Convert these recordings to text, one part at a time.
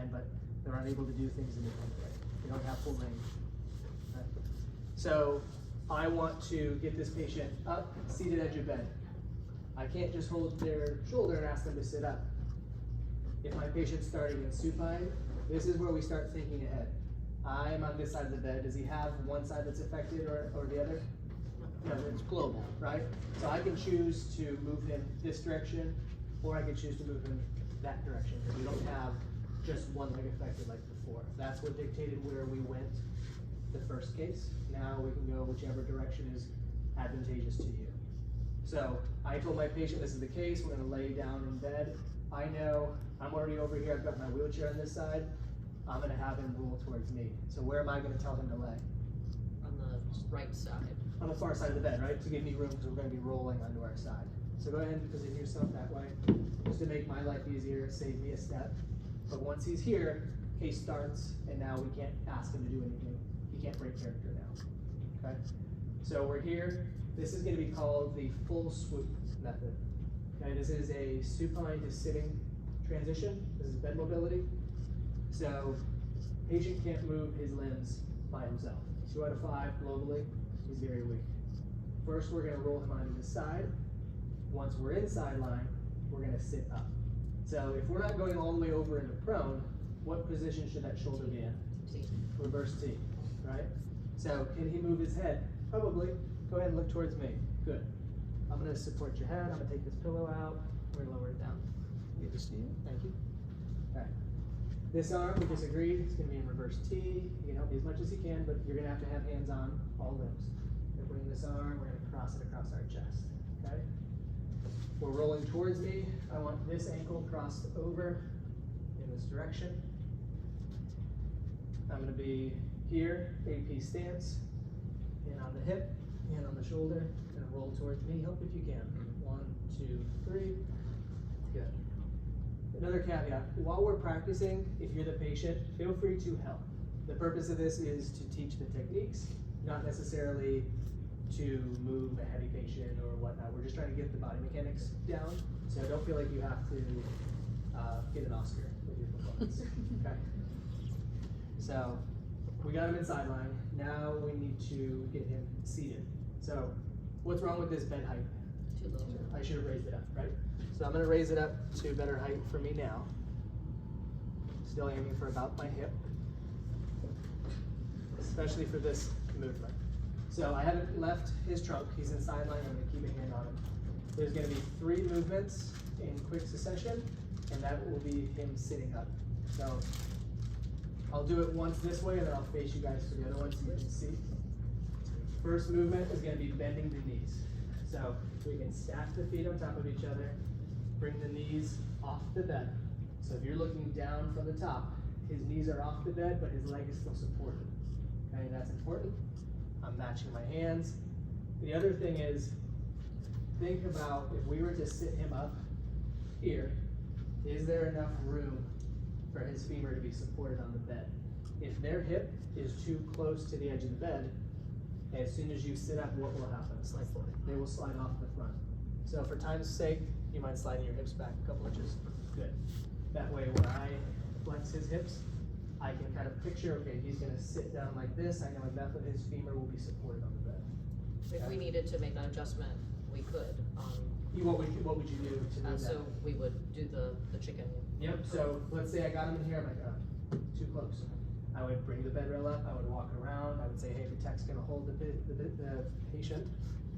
can, but they're unable to do things independently. They don't have full range. Right? So I want to get this patient up, seated edge of bed. I can't just hold their shoulder and ask them to sit up. If my patient's starting in supine, this is where we start thinking ahead. I'm on this side of the bed. Does he have one side that's affected or the other? No, it's global, right? So I can choose to move him this direction, or I can choose to move him that direction, because we don't have just one leg affected like before. That's what dictated where we went the first case. Now we can go whichever direction is advantageous to you. So I told my patient this is the case. We're going to lay down in bed. I know I'm already over here. I've got my wheelchair on this side. I'm going to have him roll towards me. So where am I going to tell him to lay? On the right side. On the far side of the bed, right? To give me room, because we're going to be rolling onto our side. So go ahead and position yourself that way, just to make my life easier, save me a step. But once he's here, case starts, and now we can't ask him to do anything. He can't break character now. Okay? So we're here. This is going to be called the full swoop method. Okay, this is a supine to sitting transition. This is bed mobility. So patient can't move his limbs by himself. 2 out of 5 globally, he's very weak. First, we're going to roll him onto the side. Once we're in sideline, we're going to sit up. So if we're not going all the way over into prone, what position should that shoulder be in? T. Reverse T, right? So can he move his head? Probably. Go ahead and look towards me. Good. I'm going to support your head. I'm going to take this pillow out. We're going to lower it down. Good to see you. Thank you. Okay. This arm, we just agreed, it's going to be in reverse T. You can help me as much as you can, but you're going to have hands on all limbs. We're going to bring this arm, we're going to cross it across our chest. Okay? We're rolling towards me. I want this ankle crossed over in this direction. I'm going to be here, AP stance, hand on the hip, hand on the shoulder, and roll towards me. Help if you can. 1, 2, 3. Good. Another caveat, while we're practicing, if you're the patient, feel free to help. The purpose of this is to teach the techniques, not necessarily to move a heavy patient or whatnot. We're just trying to get the body mechanics down, so don't feel like you have to get an Oscar with your performance. Okay. So we got him in sideline. Now we need to get him seated. So what's wrong with this bed height? Too low. I should have raised it up, right? So I'm going to raise it up to better height for me now. Still aiming for about my hip, especially for this movement. So I haven't left his trunk. He's in sideline. I'm going to keep a hand on him. There's going to be 3 movements in quick succession, and that will be him sitting up. So I'll do it once this way, and then I'll face you guys for the other one so you can see. First movement is going to be bending the knees. So we can stack the feet on top of each other, bring the knees off the bed. So if you're looking down from the top, his knees are off the bed, but his leg is still supported. Okay, that's important. I'm matching my hands. The other thing is, think about if we were to sit him up here, is there enough room for his femur to be supported on the bed? If their hip is too close to the edge of the bed, as soon as you sit up, what will happen? Slide forward. They will slide off the front. So for time's sake, you mind sliding your hips back a couple inches? Good. That way when I flex his hips, I can kind of picture, okay, he's gonna sit down like this. I know enough of his femur will be supported on the bed. If we needed to make an adjustment, we could. What would you do to move that? So we would do the chicken. Yep, so let's say I got him in here, I'm like, too close. I would bring the bed rail up, I would walk around, I would say, hey, the tech's gonna hold the patient.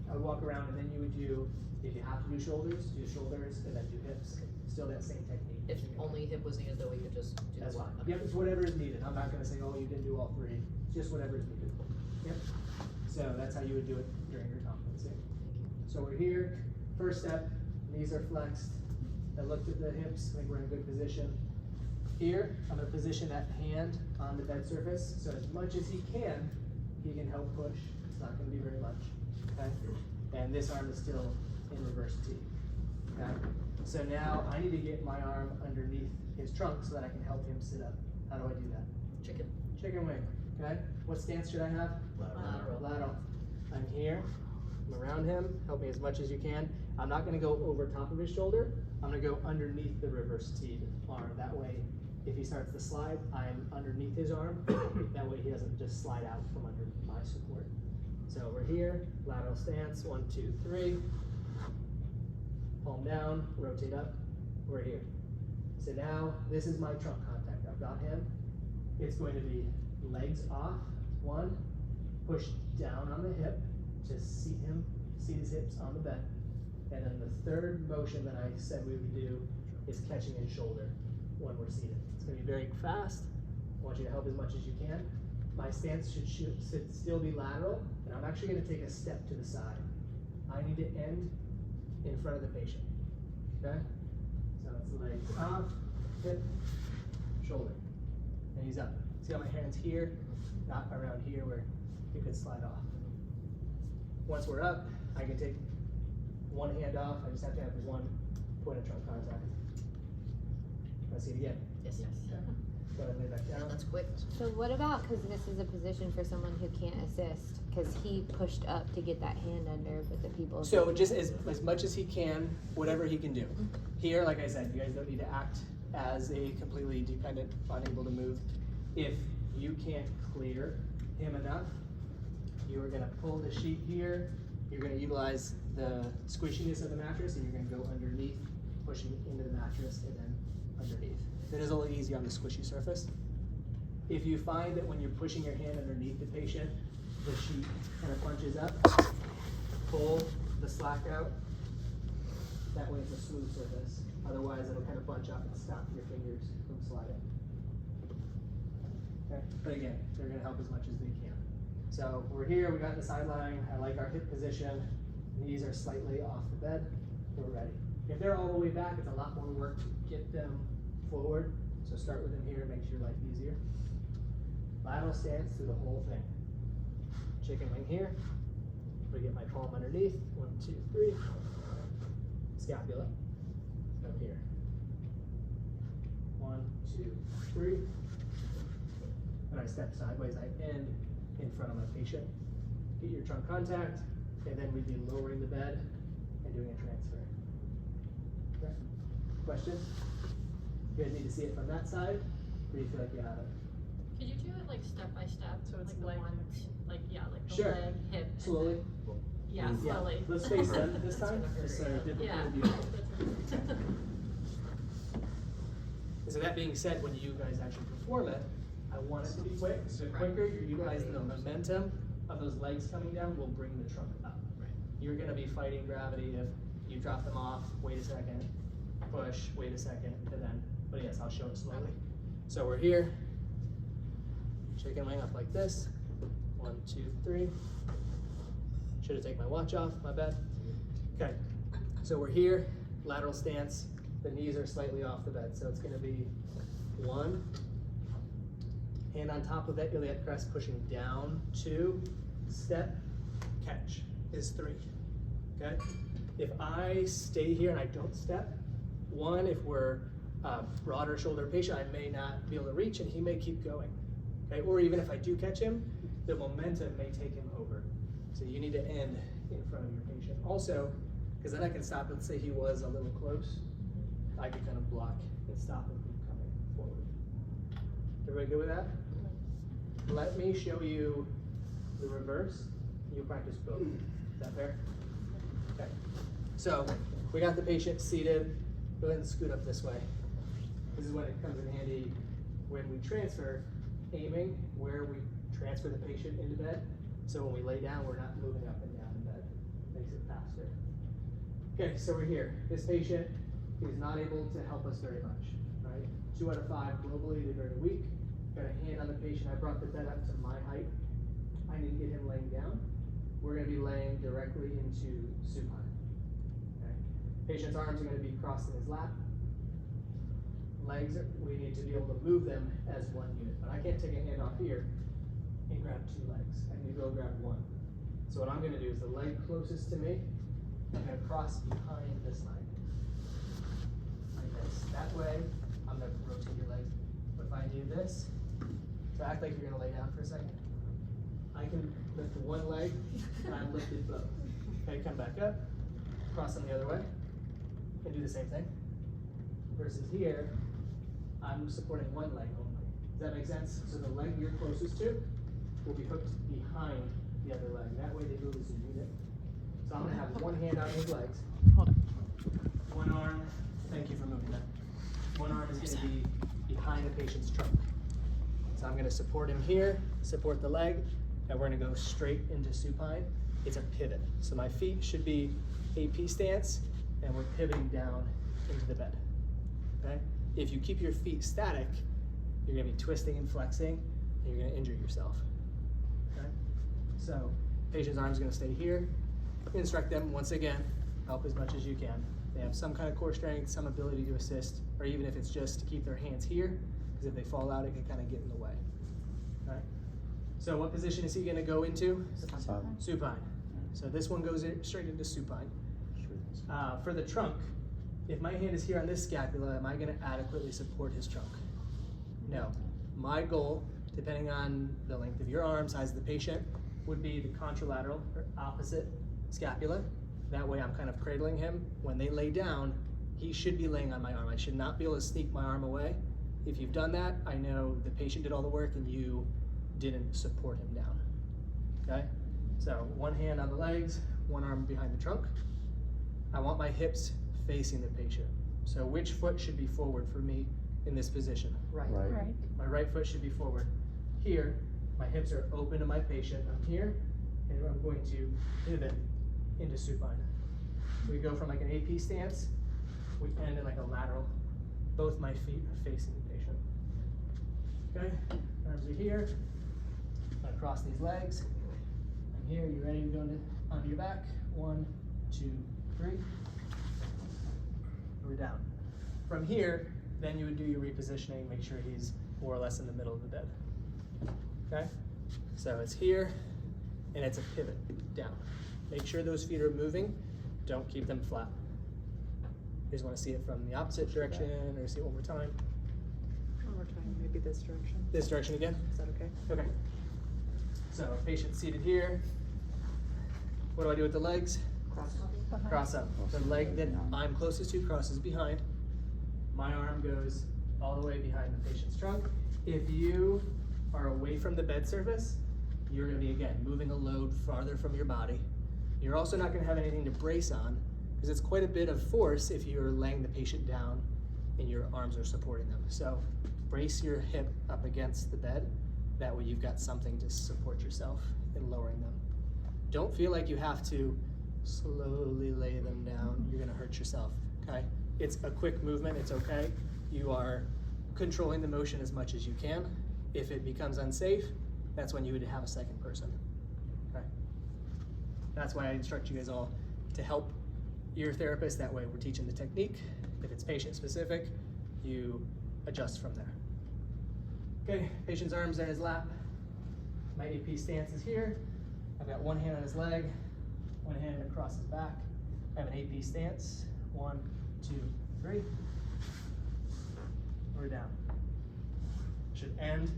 I would walk around, and then you would do, if you have to do shoulders, and then do hips. Still that same technique. If only hip was needed, though, we could just do That's one. fine. Okay. Yep, it's whatever is needed. I'm not gonna say, oh, you didn't do all 3. It's just whatever is needed. Yep. So that's how you would do it during your competency. So we're here, first step, knees are flexed. I looked at the hips, I think we're in a good position. Here, I'm gonna position that hand on the bed surface, so as much as he can help push. It's not gonna be very much, okay? And this arm is still in reverse T, okay? So now I need to get my arm underneath his trunk so that I can help him sit up. How do I do that? Chicken. Chicken wing, okay? What stance should I have? Lateral. Lateral. I'm here, I'm around him, help me as much as you can. I'm not gonna go over top of his shoulder, I'm gonna go underneath the reverse T arm. That way If he starts to slide, I'm underneath his arm. That way he doesn't just slide out from under my support. So we're here, lateral stance, 1, 2, 3. Palm down, rotate up, we're here. So now this is my trunk contact. I've got him. It's going to be legs off, 1, push down on the hip to seat his hips on the bed. And then the third motion that I said we would do is catching his shoulder when we're seated. It's gonna be very fast. I want you to help as much as you can. My stance should still be lateral, and I'm actually gonna take a step to the side. I need to end in front of the patient, okay? So it's legs off, hip, shoulder, and he's up. See how my hand's here, not around here where it could slide off. Once we're up, I can take one hand off. I just have to have one point of trunk contact. Let's see it again. Yes. Okay. Go ahead and lay back down. That's quick. So what about, because this is a position for someone who can't assist, because he pushed up to get that hand under, but the people. So just as much as he can, whatever he can do. Here, like I said, you guys don't need to act as a completely dependent, unable to move. If you can't clear him enough, you are gonna pull the sheet here. You're gonna utilize the squishiness of the mattress, and you're gonna go underneath, pushing into the mattress, and then underneath. It is a little easy on the squishy surface. If you find that when you're pushing your hand underneath the patient, the sheet kind of punches up, pull the slack out. That way it's a smooth surface. Otherwise, it'll kind of bunch up and stop your fingers from sliding. Okay, but again, they're gonna help as much as they can. So we're here, we got the sideline. I like our hip position. Knees are slightly off the bed. We're ready. If they're all the way back, it's a lot more work to get them forward. So start with them here, makes your life easier. Lateral stance through the whole thing. Chicken wing here. We get my palm underneath. 1, 2, 3. Scapula. Up here. 1, 2, 3. When I step sideways, I end in front of my patient. Get your trunk contact, and then we'd be lowering the bed and doing a transfer. Okay. Questions? You guys need to see it from that side, or do you feel like you have it? Could you do it like step by step? So it's like one, like the Sure. leg, hip. and Slowly. then- Yeah, slowly. Let's face them this time. Just different Yeah. point of view. So that being said, when you guys actually perform it, I want it to be quick. So the quicker you're utilizing the momentum of those legs coming down will bring the trunk up. Right. You're gonna be fighting gravity if you drop them off, wait a second, push, wait a second, and then, but yes, I'll show it slowly. So we're here, chicken wing up like this, 1, 2, 3. Should have taken my watch off, my bad. Okay, so we're here, lateral stance, the knees are slightly off the bed, so it's gonna be 1, hand on top of that iliac crest, pushing down, 2, step, catch is 3, okay? If I stay here and I don't step, 1, if we're a broader shoulder patient, I may not be able to reach and he may keep going, okay? Or even if I do catch him, the momentum may take him over. So you need to end in front of your patient. Also, because then I can stop, let's say he was a little close, I could kind of block and stop him from coming forward. Everybody good with that? Let me show you the reverse. You practice both. Is that fair? Okay. So we got the patient seated. Go ahead and scoot up this way. This is when it comes in handy when we transfer, aiming where we transfer the patient into bed. So when we lay down, we're not moving up and down in bed. Makes it faster. Okay, so we're here. This patient is not able to help us very much, right? 2 out of 5 globally, they're very weak. Got a hand on the patient. I brought the bed up to my height. I need to get him laying down. We're gonna be laying directly into supine. Okay. Patient's arms are gonna be crossed in his lap. Legs, we need to be able to move them as one unit, but I can't take a hand off here and grab 2 legs. I need to go grab 1. So what I'm gonna do is the leg closest to me, I'm gonna cross behind this leg. Like this. That way, I'm gonna rotate your legs. But if I do this, so act like you're gonna lay down for a second. I can lift 1 leg, and I lifted both. Okay, come back up, cross them the other way, and do the same thing. Versus here, I'm supporting one leg only. Does that make sense? So the leg you're closest to will be hooked behind the other leg. That way they move as a unit. So I'm gonna have one hand on his legs. Hold on. One arm, thank you for moving that. One arm is gonna be behind the patient's trunk. So I'm gonna support him here, support the leg, and we're gonna go straight into supine. It's a pivot. So my feet should be AP stance, and we're pivoting down into the bed, okay? If you keep your feet static, you're gonna be twisting and flexing, and you're gonna injure yourself, okay? So patient's arm's gonna stay here. Instruct them, once again, help as much as you can. They have some kind of core strength, some ability to assist, or even if it's just to keep their hands here, because if they fall out, it can kind of get in the way, okay? So what position is he gonna go into? Supine. So this one goes straight into supine. For the trunk, if my hand is here on this scapula, am I gonna adequately support his trunk? No. My goal, depending on the length of your arm, size of the patient, would be the contralateral or opposite scapula. That way I'm kind of cradling him. When they lay down, he should be laying on my arm. I should not be able to sneak my arm away. If you've done that, I know the patient did all the work and you didn't support him down, okay? So one hand on the legs, one arm behind the trunk. I want my hips facing the patient. So which foot should be forward for me in this position? Right. Right. My right foot should be forward. Here, my hips are open to my patient. I'm here, and I'm going to pivot into supine. We go from like an AP stance, we end in like a lateral. Both my feet are facing the patient. Okay, arms are here. I cross these legs. I'm here, you ready to go onto your back? 1, 2, 3. We're down. From here, then you would do your repositioning, make sure he's more or less in the middle of the bed. Okay? So it's here, and it's a pivot down. Make sure those feet are moving. Don't keep them flat. You just want to see it from the opposite direction, or see it one more time. One more time, maybe this direction. This direction again? Is that okay? Okay. So patient seated here. What do I do with the legs? Cross up. The leg that I'm closest to crosses behind. My arm goes all the way behind the patient's trunk. If you are away from the bed surface, you're gonna be, again, moving a load farther from your body. You're also not gonna have anything to brace on, because it's quite a bit of force if you're laying the patient down and your arms are supporting them. So brace your hip up against the bed. That way you've got something to support yourself in lowering them. Don't feel like you have to slowly lay them down. You're gonna hurt yourself, okay? It's a quick movement, it's okay. You are controlling the motion as much as you can. If it becomes unsafe, that's when you would have a second person, okay? That's why I instruct you guys all to help your therapist. That way we're teaching the technique. If it's patient specific, you adjust from there. Okay, patient's arms are in his lap. My AP stance is here. I've got one hand on his leg, one hand across his back. I have an AP stance. 1, 2, 3. We're down. Should end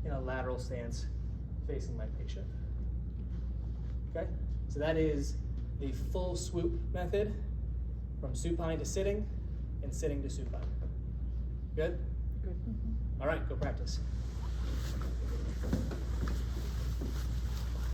in a lateral stance facing my patient. Okay, so that is the full swoop method from supine to sitting and sitting to supine. Good? Good. All right, go practice.